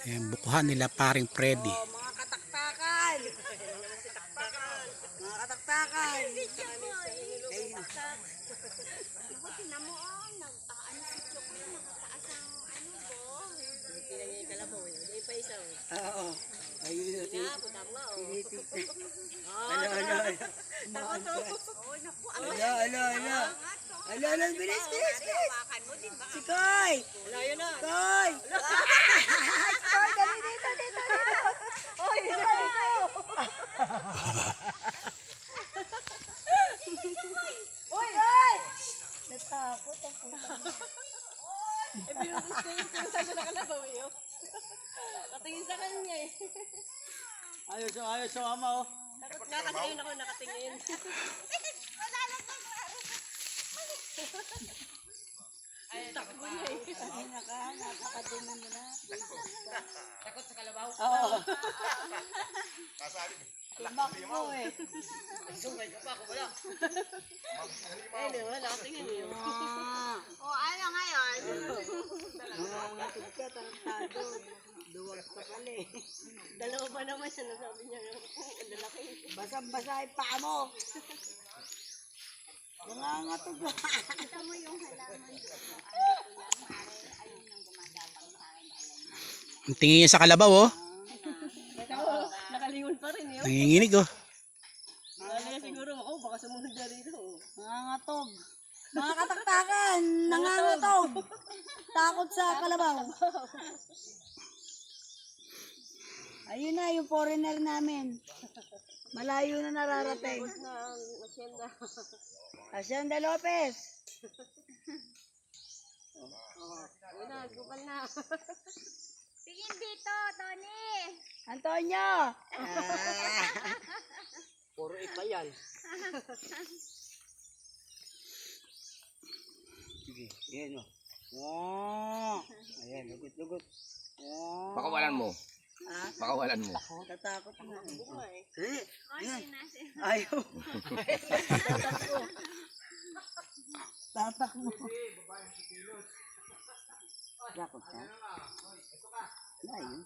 Ayan, bukuhan nila paring Freddy. Oh, mga kataktakan. Mga kataktakan. Ako, tinan mo, nag-ano si Choco, nakataas ang ano bo. Tingnan niya yung kalabaw eh. Hindi pa isa oh. Oo. Ayun. Nga, puta mo oh. Ano. Oh, naku, Ano. Ano, bilis. hawakan mo din baka. Si Koy. Wala yun ah. Koy. Koy, dali dito. Oy, Oy! Natakot ang puta. Eh, pinuntasan ko na kalabaw eh oh. Nakatingin sa kanya eh. Ayos yung ama oh. Takot nga kasi yun ako nakatingin. Ay, takbo niya eh. Ay, napakaduman mo na. Takot sa kalabaw? Oo. Tumakbo eh. Sungay ka pa ako wala. Eh, di ba? Nakatingin eh. Oh, ano ngayon? Nangangatid ka, tarantado. Duwag ka pala eh. Dalawa ba naman siya nasabi niya? Ang lalaki. Basang-basa yung paa mo. Nangangatid ka. Kita mo yung halaman doon. Andito lang, ayun yung gumadapang sa akin. Ang tingin niya sa kalabaw, oh. Nakalingon pa rin eh. Nanginginig, oh. Nalaya siguro ako, baka sumunod na rito. Nangangatog. Mga kataktakan, nangangatog. Takot sa kalabaw. Ayun na, yung foreigner namin. Malayo na nararating. Tapos na ang asyenda. Hacienda Lopez. Ayun na, gupal na. Tingin dito, Tony. Antonio. Puro ipa yan. Sige, yan o. Oh. Ayan, lugot. Oh. Pakawalan mo. Ha? Pakawalan mo. Tatakot na. Bumay. Ayan. Nasin. Ayaw. Tatak mo. Takot ka? Ayun.